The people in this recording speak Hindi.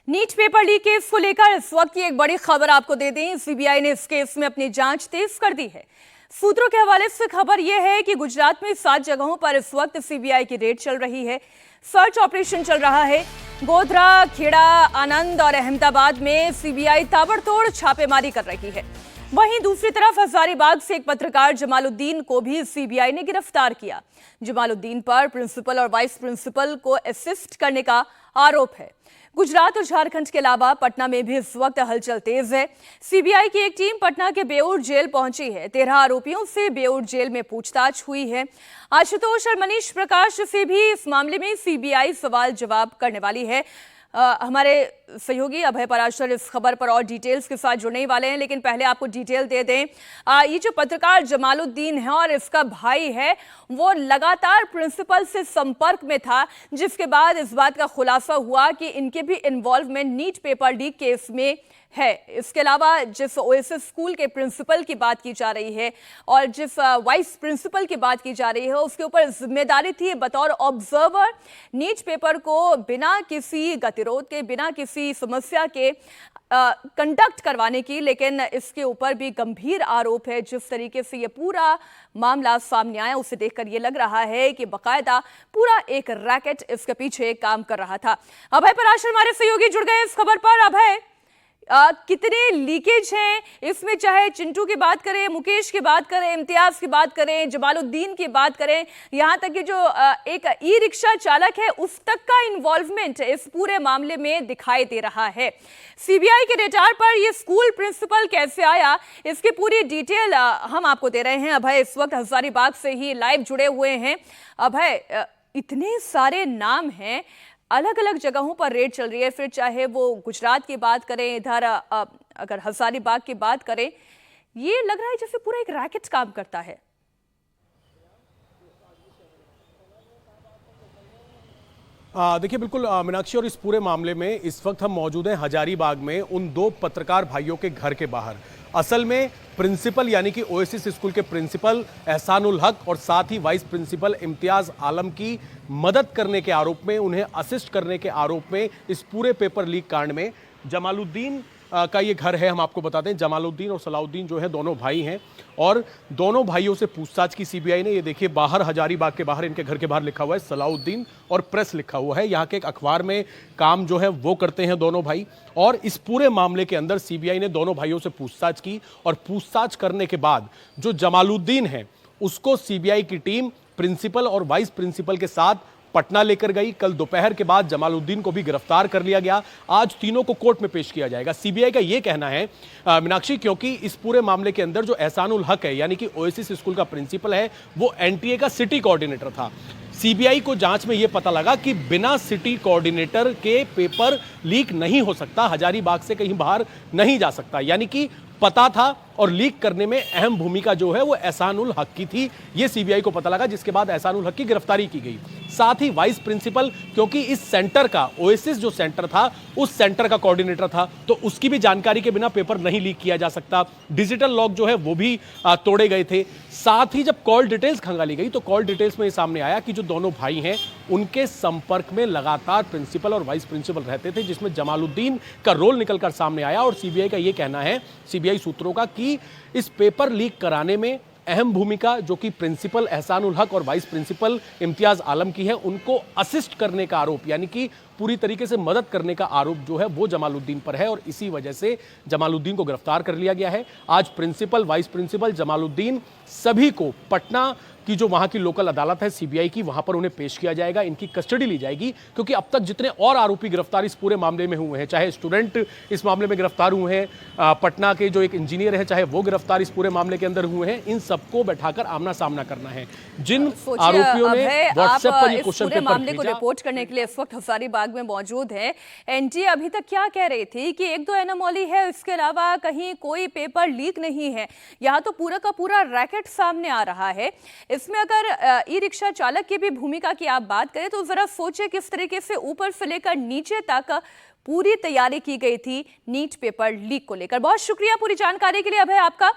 नीट पेपर लीक केस को लेकर इस वक्त की एक बड़ी खबर आपको दे दें। सीबीआई ने इस केस में अपनी जांच तेज कर दी है। सूत्रों के हवाले से खबर यह है कि गुजरात में 7 जगहों पर इस वक्त सीबीआई की रेड चल रही है। सर्च ऑपरेशन चल रहा है। गोधरा, खेड़ा, आनंद और अहमदाबाद में सीबीआई ताबड़तोड़ छापेमारी कर रही है। वहीं दूसरी तरफ हजारीबाग से एक पत्रकार जमालुद्दीन को भी सीबीआई ने गिरफ्तार किया। जमालुद्दीन पर प्रिंसिपल और वाइस प्रिंसिपल को असिस्ट करने का आरोप है। गुजरात और झारखंड के अलावा पटना में भी इस वक्त हलचल तेज है। सीबीआई की एक टीम पटना के बेऊर जेल पहुंची है। 13 आरोपियों से बेऊर जेल में पूछताछ हुई है। आशुतोष और मनीष प्रकाश से भी इस मामले में सीबीआई सवाल जवाब करने वाली है। हमारे सहयोगी अभय पराशर इस खबर पर और डिटेल्स के साथ जुड़ने वाले हैं, लेकिन पहले आपको डिटेल दे दें। ये जो पत्रकार जमालुद्दीन है और इसका भाई है, वो लगातार प्रिंसिपल से संपर्क में था, जिसके बाद इस बात का खुलासा हुआ कि इनके भी involvement NEET paper leak case में है। इसके अलावा जिस ओएसएस स्कूल के प्रिंसिपल की बात की जा रही है और जिस वाइस प्रिंसिपल की बात की जा रही है, उसके ऊपर जिम्मेदारी थी बतौर ऑब्जर्वर नीट पेपर को बिना किसी गतिरोध के, बिना किसी समस्या के कंडक्ट करवाने की। लेकिन इसके ऊपर भी गंभीर आरोप है। जिस तरीके से ये पूरा मामला सामने आया, उसे देखकर ये लग रहा है कि बकायदा पूरा एक रैकेट इसके पीछे काम कर रहा था। अभय पराशर हमारे सहयोगी जुड़ गए इस खबर पर। अभय, कितने लीकेज हैं इसमें, चाहे चिंटू की बात करें, मुकेश की बात करें, इम्तियाज की बात करें, जमालुद्दीन की बात करें, यहां तक कि जो एक ई रिक्शा चालक है उस तक का इन्वॉल्वमेंट इस पूरे मामले में दिखाई दे रहा है। सीबीआई के रडार पर ये स्कूल प्रिंसिपल कैसे आया, इसकी पूरी डिटेल हम आपको दे रहे हैं। अभय इस वक्त हजारीबाग से ही लाइव जुड़े हुए हैं। अभय, इतने सारे नाम हैं, अलग अलग जगहों पर रेड चल रही है, फिर चाहे वो गुजरात की बात करें, इधर अगर हजारीबाग की बात करें, ये लग रहा है जैसे पूरा एक रैकेट काम करता है। देखिए बिल्कुल मीनाक्षी, और इस पूरे मामले में इस वक्त हम मौजूद हैं हजारीबाग में उन 2 पत्रकार भाइयों के घर के बाहर। असल में प्रिंसिपल यानी कि ओएसिस स्कूल के प्रिंसिपल एहसानुल हक और साथ ही वाइस प्रिंसिपल इम्तियाज आलम की मदद करने के आरोप में, उन्हें असिस्ट करने के आरोप में इस पूरे पेपर लीक कांड में जमालुद्दीन का ये घर है। हम आपको बता दें, जमालुद्दीन और सलाउद्दीन जो है दोनों भाई हैं और दोनों भाइयों से पूछताछ की सीबीआई ने। ये देखिए बाहर हजारीबाग के बाहर, इनके घर के बाहर लिखा हुआ है सलाउद्दीन और प्रेस लिखा हुआ है। यहाँ के एक अखबार में काम जो है वो करते हैं दोनों भाई। और इस पूरे मामले के अंदर सीबीआई ने दोनों भाइयों से पूछताछ की और पूछताछ करने के बाद जो जमालुद्दीन है उसको सीबीआई की टीम प्रिंसिपल और वाइस प्रिंसिपल के साथ पटना लेकर गई। कल दोपहर के बाद जमालुद्दीन को भी गिरफ्तार कर लिया गया। आज तीनों को कोर्ट में पेश किया जाएगा। सीबीआई का यह कहना है मीनाक्षी, क्योंकि इस पूरे मामले के अंदर जो एहसानुल हक है यानी कि ओएसिस स्कूल का प्रिंसिपल है, वो एनटीए का सिटी कोऑर्डिनेटर था। सीबीआई को जांच में यह पता लगा कि बिना सिटी कोऑर्डिनेटर के पेपर लीक नहीं हो सकता, हजारीबाग से कहीं बाहर नहीं जा सकता। यानी कि पता था और लीक करने में अहम भूमिका जो है वो एहसानुल हक की थी। ये सीबीआई को पता लगा, जिसके बाद एहसानुल हक की गिरफ्तारी की गई। साथ ही वाइस प्रिंसिपल, क्योंकि इस सेंटर का, ओएसिस जो सेंटर था उस सेंटर का कोऑर्डिनेटर था, तो उसकी भी जानकारी के बिना पेपर नहीं लीक किया जा सकता। डिजिटल लॉक जो है वो भी तोड़े गए थे। साथ ही जब कॉल डिटेल्स खंगाली गई तो कॉल डिटेल्स में सामने आया कि जो दोनों भाई हैं उनके संपर्क में लगातार प्रिंसिपल और वाइस प्रिंसिपल रहते थे, जिसमें जमालुद्दीन का रोल निकलकर सामने आया। और सीबीआई का यह कहना है, सीबीआई सूत्रों का, कि इस पेपर लीक कराने में अहम भूमिका जो कि प्रिंसिपल एहसानुल हक और वाइस प्रिंसिपल इम्तियाज आलम की है, उनको असिस्ट करने का आरोप यानी कि पूरी तरीके से मदद करने का आरोप जो है वो जमालुद्दीन पर है। और इसी वजह से जमालुद्दीन को गिरफ्तार कर लिया गया है। आज प्रिंसिपल, वाइस प्रिंसिपल, जमालुद्दीन सभी को पटना की जो वहां की लोकल अदालत है सीबीआई की, वहां पर उन्हें पेश किया जाएगा, इनकी कस्टडी ली जाएगी। क्योंकि अब तक जितने और आरोपी गिरफ्तार इस पूरे मामले में हुए हैं, चाहे स्टूडेंट इस मामले में गिरफ्तार हुए हैं, पटना के जो एक इंजीनियर है चाहे वो गिरफ्तार इस पूरे मामले के अंदर हुए हैं, इन सबको बैठाकर आमना सामना करना है। जिन आरोपियों ने व्हाट्सएप पर ये क्वेश्चन पेपर मामले को रिपोर्ट करने के लिए इस वक्त हजारीबाग में मौजूद है। एनटीए अभी तक क्या कह रही थी कि 1-2 एनोमली है, इसके अलावा कहीं कोई पेपर लीक नहीं है। यहाँ तो पूरा का पूरा रैकेट सामने आ रहा है। इसमें अगर ई रिक्शा चालक की भी भूमिका की आप बात करें तो जरा सोचे किस तरीके से ऊपर से लेकर नीचे तक पूरी तैयारी की गई थी नीट पेपर लीक को लेकर। बहुत शुक्रिया पूरी जानकारी के लिए अभय आपका।